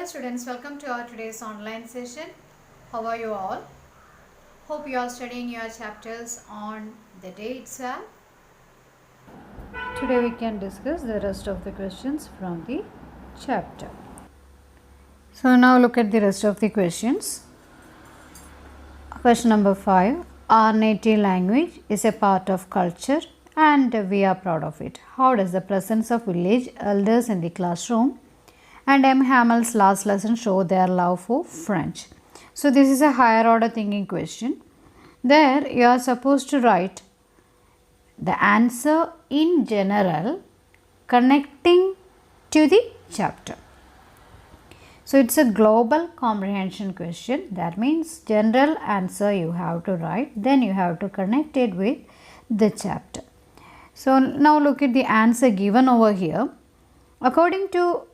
students, welcome to our today's online session. How are you all? Hope you are studying your chapters on the day itself. Today we can discuss the rest of the questions from the chapter. So now look at the rest of the questions. Question number 5. Our native language is a part of culture and we are proud of it. How does the presence of village elders in the classroom and M. Hamel's last lesson show their love for French? So this is a higher order thinking question. There you are supposed to write the answer in general connecting to the chapter. So it's a global comprehension question. That means general answer you have to write, then you have to connect it with the chapter. So now look at the answer given over here. According to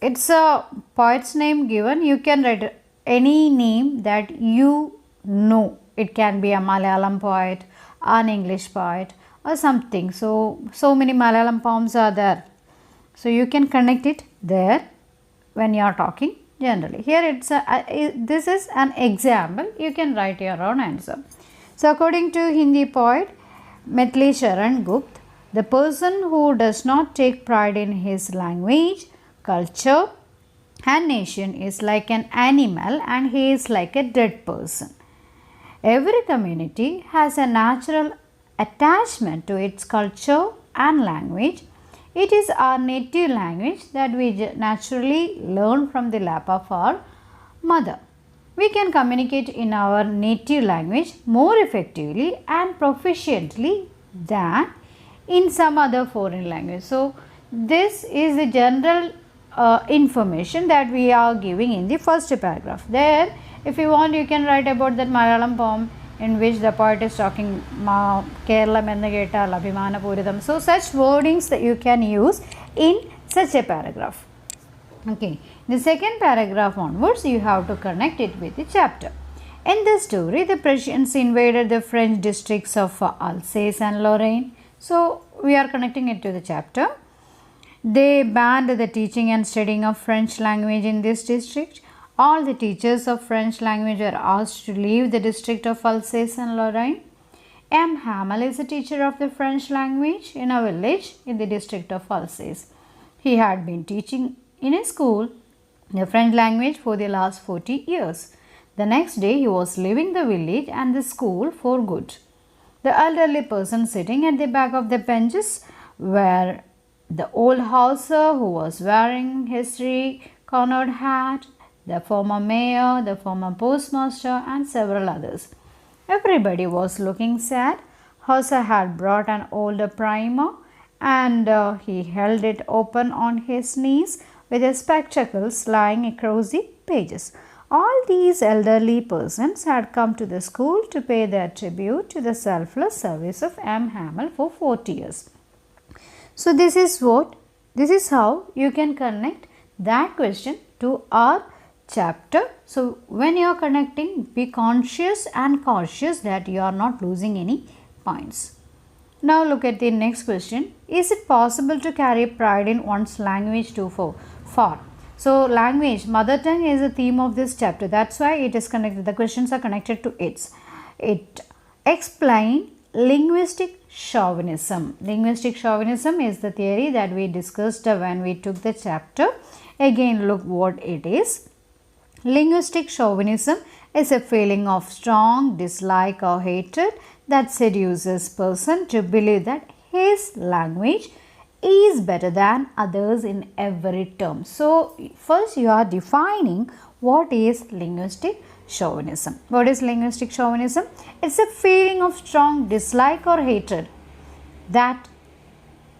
it's a poet's name given, you can write any name that you know. It can be a Malayalam poet, an English poet or something. So many Malayalam poems are there. So you can connect it there when you are talking generally. Here it's this is an example. You can write your own answer. So according to Hindi poet Maithili Sharan Gupta, the person who does not take pride in his language, culture and nation is like an animal and he is like a dead person. Every community has a natural attachment to its culture and language. It is our native language that we naturally learn from the lap of our mother. We can communicate in our native language more effectively and proficiently than in some other foreign language. So this is the general information that we are giving in the first paragraph. There, if you want, you can write about that Malayalam poem in which the poet is talking Kerala Ennu Kettal Abhimana Puritam. So such wordings that you can use in such a paragraph. Okay, the second paragraph onwards you have to connect it with the chapter. In this story, the Prussians invaded the French districts of Alsace and Lorraine. So we are connecting it to the chapter. They banned the teaching and studying of French language in this district. All the teachers of French language were asked to leave the district of Alsace and Lorraine. M. Hamel is a teacher of the French language in a village in the district of Alsace. He had been teaching in a school the French language for the last 40 years. The next day he was leaving the village and the school for good. The elderly person sitting at the back of the benches were the old houser who was wearing his three-cornered hat, the former mayor, the former postmaster and several others. Everybody was looking sad. Hauser had brought an older primer and he held it open on his knees with his spectacles lying across the pages. All these elderly persons had come to the school to pay their tribute to the selfless service of M. Hamel for 40 years. So this is how you can connect that question to our chapter. So when you are connecting, be conscious and cautious that you are not losing any points. Now look at the next question. Is it possible to carry pride in one's language too far? So language, mother tongue is a theme of this chapter. That's why it is connected. The questions are connected to it. It explains linguistic chauvinism. Linguistic chauvinism is the theory that we discussed when we took the chapter. Again, look what it is. Linguistic chauvinism is a feeling of strong dislike or hatred that seduces person to believe that his language is better than others in every term. So first you are defining what is linguistic chauvinism. What is linguistic chauvinism? It's a feeling of strong dislike or hatred that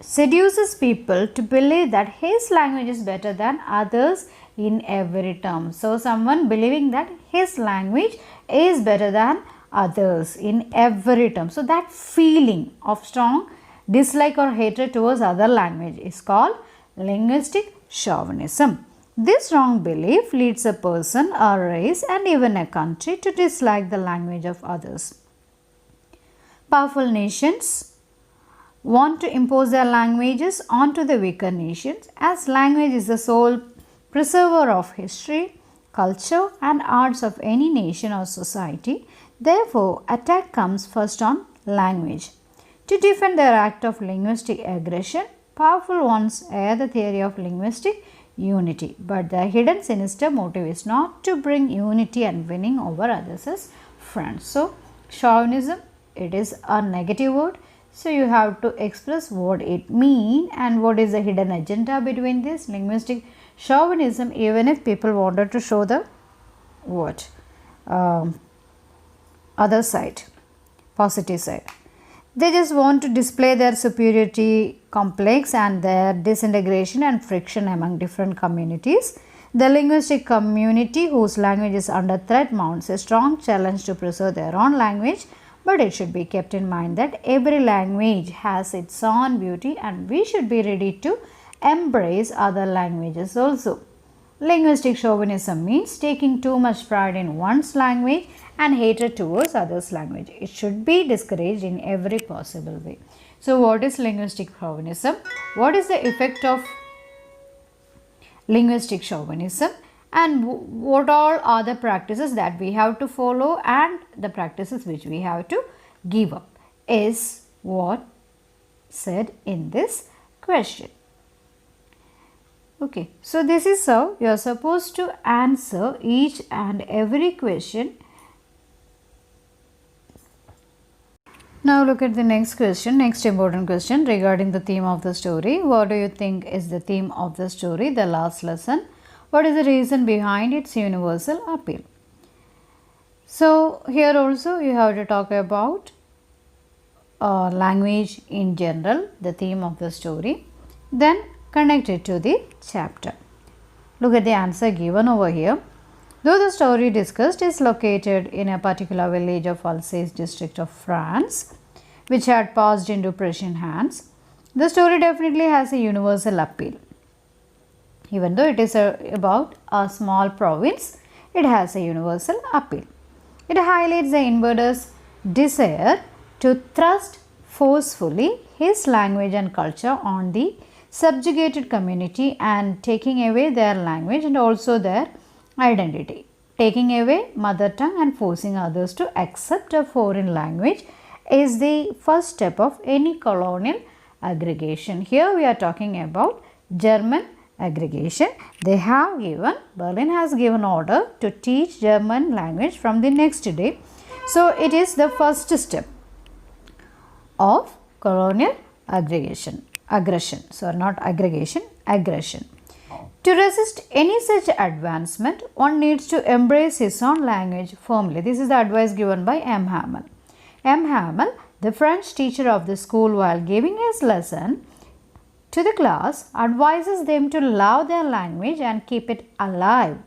seduces people to believe that his language is better than others in every term. So someone believing that his language is better than others in every term. So that feeling of strong dislike or hatred towards other language is called linguistic chauvinism. This wrong belief leads a person, a race and even a country to dislike the language of others. Powerful nations want to impose their languages onto the weaker nations. As language is the sole preserver of history, culture and arts of any nation or society. Therefore, attack comes first on language. To defend their act of linguistic aggression, powerful ones air the theory of linguistic unity, but the hidden sinister motive is not to bring unity and winning over others as friends. So, chauvinism, it is a negative word. So, you have to express what it means and what is the hidden agenda between this linguistic chauvinism, even if people wanted to show the what other side, positive side. They just want to display their superiority complex and their disintegration and friction among different communities. The linguistic community whose language is under threat mounts a strong challenge to preserve their own language, but it should be kept in mind that every language has its own beauty and we should be ready to embrace other languages also. Linguistic chauvinism means taking too much pride in one's language and hatred towards others' language. It should be discouraged in every possible way. So, what is linguistic chauvinism? What is the effect of linguistic chauvinism? And what all are the practices that we have to follow and the practices which we have to give up is what said in this question. Okay, so this is how you are supposed to answer each and every question. Now look at the next question, next important question regarding the theme of the story. What do you think is the theme of the story, the last lesson? What is the reason behind its universal appeal? So here also you have to talk about language in general, the theme of the story. Then connect it to the chapter. Look at the answer given over here. Though the story discussed is located in a particular village of Alsace district of France, which had passed into Prussian hands, the story definitely has a universal appeal. Even though it is about a small province, it has a universal appeal. It highlights the invader's desire to thrust forcefully his language and culture on the subjugated community and taking away their language and also their identity. Taking away mother tongue and forcing others to accept a foreign language is the first step of any colonial aggregation. Here we are talking about German aggregation. They have given, Berlin has given order to teach German language from the next day. So it is the first step of colonial aggression. To resist any such advancement, one needs to embrace his own language firmly. This is the advice given by M. Hamel. M. Hamel, the French teacher of the school, while giving his lesson to the class, advises them to love their language and keep it alive.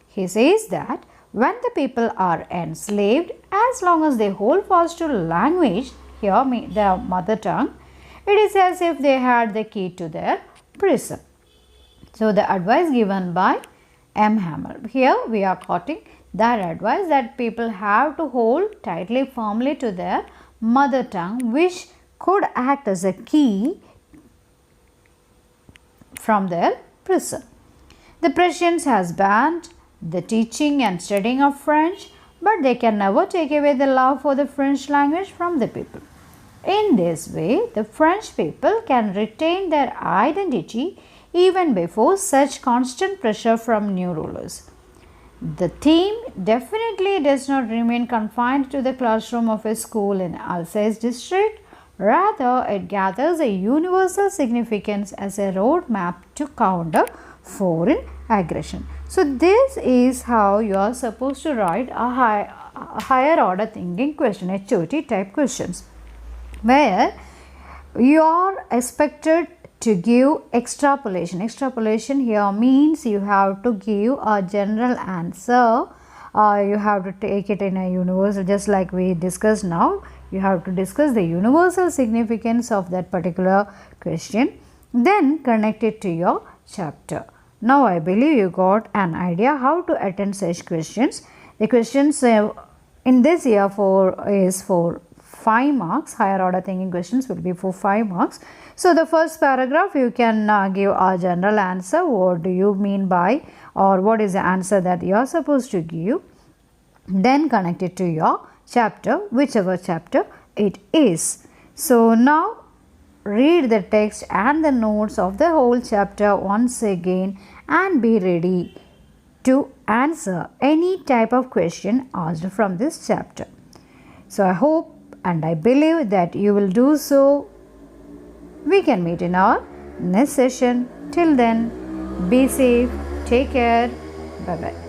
He says that when the people are enslaved, as long as they hold fast to language, here their mother tongue, it is as if they had the key to their prison. So, the advice given by M. Hamel. Here we are quoting that advice that people have to hold tightly, firmly to their mother tongue, which could act as a key from their prison. The Prussians has banned the teaching and studying of French, but they can never take away the love for the French language from the people. In this way, the French people can retain their identity even before such constant pressure from new rulers. The theme definitely does not remain confined to the classroom of a school in Alsace district. Rather, it gathers a universal significance as a roadmap to counter foreign aggression. So, this is how you are supposed to write a higher order thinking question, HOT type questions, where you are expected to give extrapolation. Extrapolation here means you have to give a general answer. You have to take it in a universal, just like we discussed now. You have to discuss the universal significance of that particular question, then connect it to your chapter. Now, I believe you got an idea how to attend such questions. The questions in this year is for 5 marks. Higher order thinking questions will be for 5 marks. So the first paragraph you can give a general answer. What do you mean by, or what is the answer that you are supposed to give? Then connect it to your chapter, whichever chapter it is. So now read the text and the notes of the whole chapter once again and be ready to answer any type of question asked from this chapter. So I hope and I believe that you will do so. We can meet in our next session. Till then, be safe, take care, bye bye.